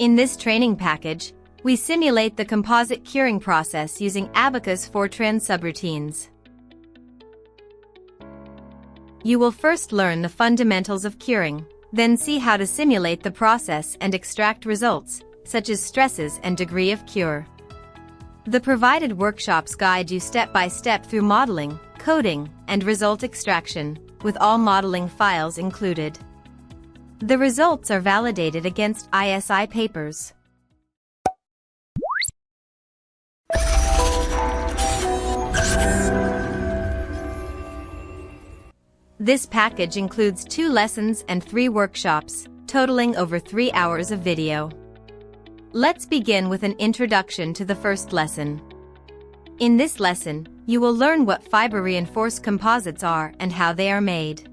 In this training package, we simulate the composite curing process using Abaqus Fortran subroutines. You will first learn the fundamentals of curing, then see how to simulate the process and extract results, such as stresses and degree of cure. The provided workshops guide you step by step through modeling, coding, and result extraction, with all modeling files included. The results are validated against ISI papers. This package includes 2 lessons and 3 workshops, totaling over 3 hours of video. Let's begin with an introduction to the first lesson. In this lesson, you will learn what fiber-reinforced composites are and how they are made.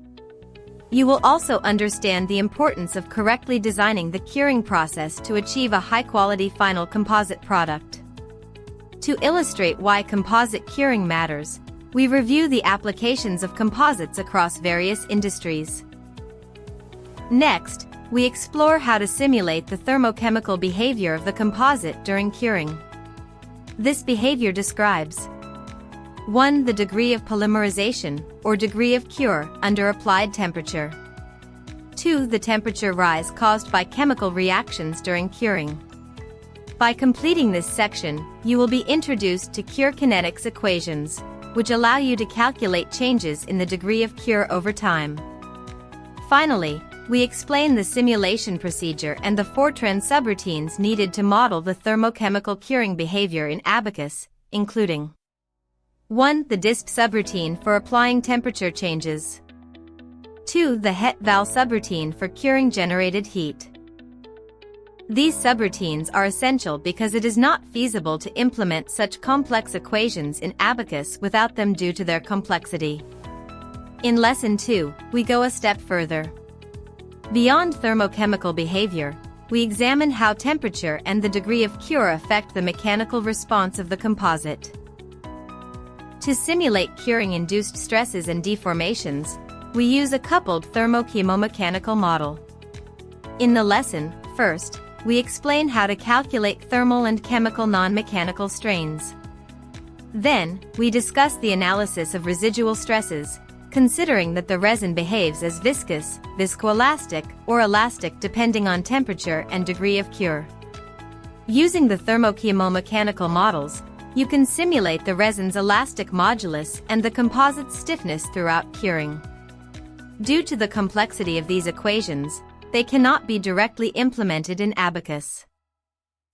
You will also understand the importance of correctly designing the curing process to achieve a high-quality final composite product. To illustrate why composite curing matters, we review the applications of composites across various industries. Next, we explore how to simulate the thermochemical behavior of the composite during curing. This behavior describes 1. The degree of polymerization, or degree of cure, under applied temperature. 2. The temperature rise caused by chemical reactions during curing. By completing this section, you will be introduced to cure kinetics equations, which allow you to calculate changes in the degree of cure over time. Finally, we explain the simulation procedure and the Fortran subroutines needed to model the thermochemical curing behavior in Abaqus, including 1. The DISP subroutine for applying temperature changes. 2. The HETVAL subroutine for curing generated heat. These subroutines are essential because it is not feasible to implement such complex equations in Abaqus without them due to their complexity. In Lesson 2, we go a step further. Beyond thermochemical behavior, we examine how temperature and the degree of cure affect the mechanical response of the composite. To simulate curing-induced stresses and deformations, we use a coupled thermochemomechanical model. In the lesson, first, we explain how to calculate thermal and chemical non-mechanical strains. Then, we discuss the analysis of residual stresses, considering that the resin behaves as viscous, viscoelastic, or elastic depending on temperature and degree of cure. Using the thermochemomechanical models, you can simulate the resin's elastic modulus and the composite's stiffness throughout curing. Due to the complexity of these equations, they cannot be directly implemented in Abaqus.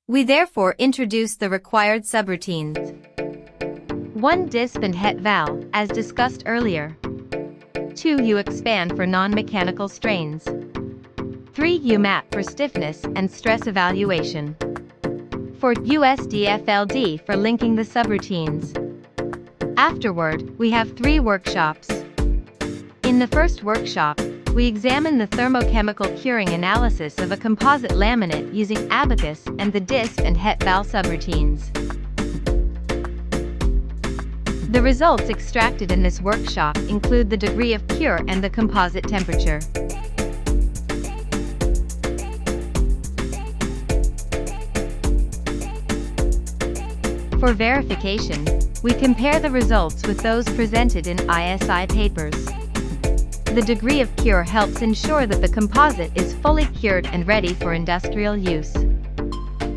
We therefore introduce the required subroutines. 1. DISP and HETVAL, as discussed earlier. 2. UEXPAN for non-mechanical strains. 3. UMAT for stiffness and stress evaluation. 4. USDFLD for linking the subroutines. Afterward, we have 3 workshops. In the first workshop, we examine the thermochemical curing analysis of a composite laminate using Abaqus and the DISP and HETVAL subroutines. The results extracted in this workshop include the degree of cure and the composite temperature. For verification, we compare the results with those presented in ISI papers. The degree of cure helps ensure that the composite is fully cured and ready for industrial use.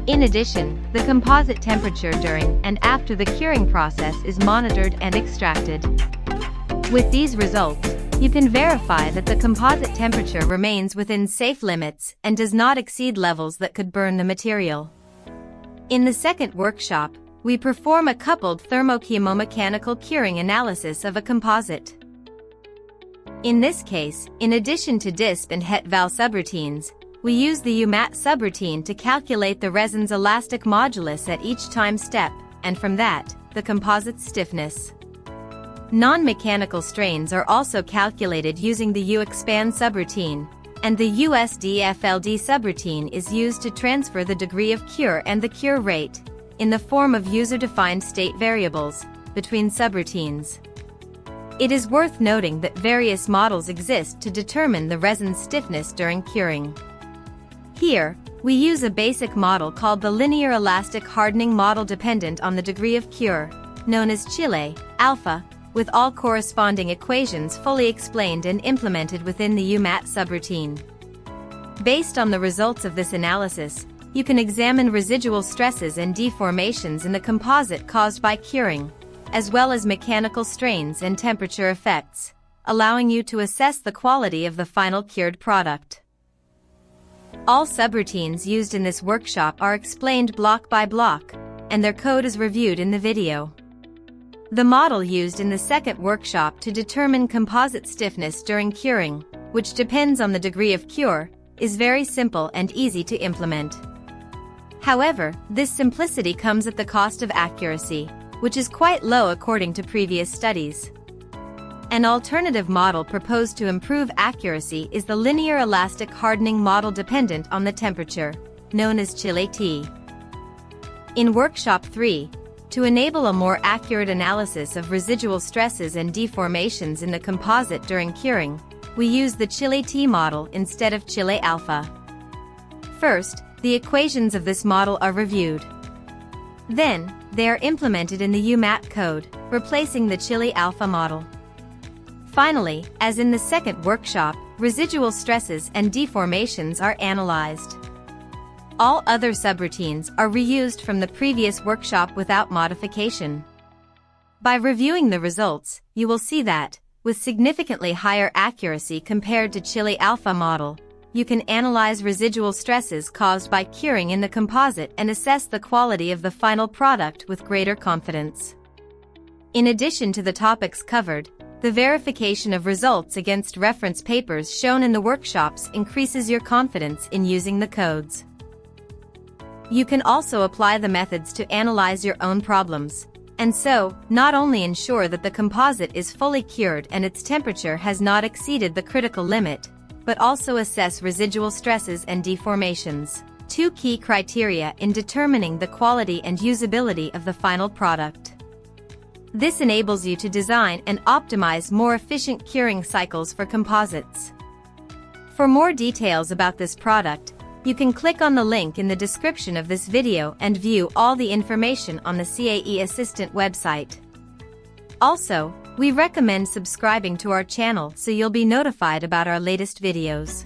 In addition, the composite temperature during and after the curing process is monitored and extracted. With these results, you can verify that the composite temperature remains within safe limits and does not exceed levels that could burn the material. In the second workshop, we perform a coupled thermochemomechanical curing analysis of a composite. In this case, in addition to DISP and HETVAL subroutines, we use the UMAT subroutine to calculate the resin's elastic modulus at each time step, and from that, the composite's stiffness. Non-mechanical strains are also calculated using the UEXPAN subroutine, and the USDFLD subroutine is used to transfer the degree of cure and the cure rate, in the form of user-defined state variables, between subroutines. It is worth noting that various models exist to determine the resin's stiffness during curing. Here, We use a basic model called the linear elastic hardening model dependent on the degree of cure, known as Chile, alpha, with all corresponding equations fully explained and implemented within the UMAT subroutine. Based on the results of this analysis, you can examine residual stresses and deformations in the composite caused by curing, as well as mechanical strains and temperature effects, allowing you to assess the quality of the final cured product. All subroutines used in this workshop are explained block by block, and their code is reviewed in the video. The model used in the second workshop to determine composite stiffness during curing, which depends on the degree of cure, is very simple and easy to implement. However, this simplicity comes at the cost of accuracy, which is quite low according to previous studies. An alternative model proposed to improve accuracy is the linear elastic hardening model dependent on the temperature, known as Chile T. In Workshop 3, to enable a more accurate analysis of residual stresses and deformations in the composite during curing, we use the Chile T model instead of Chile alpha. First, the equations of this model are reviewed. Then, they are implemented in the UMAT code, replacing the Chile alpha model. Finally, as in the second workshop, residual stresses and deformations are analyzed. All other subroutines are reused from the previous workshop without modification. By reviewing the results, you will see that, with significantly higher accuracy compared to Chile alpha model, you can analyze residual stresses caused by curing in the composite and assess the quality of the final product with greater confidence. In addition to the topics covered, the verification of results against reference papers shown in the workshops increases your confidence in using the codes. You can also apply the methods to analyze your own problems, and so, not only ensure that the composite is fully cured and its temperature has not exceeded the critical limit, but also assess residual stresses and deformations, two key criteria in determining the quality and usability of the final product. This enables you to design and optimize more efficient curing cycles for composites. For more details about this product, you can click on the link in the description of this video and view all the information on the CAE Assistant website. Also, we recommend subscribing to our channel so you'll be notified about our latest videos.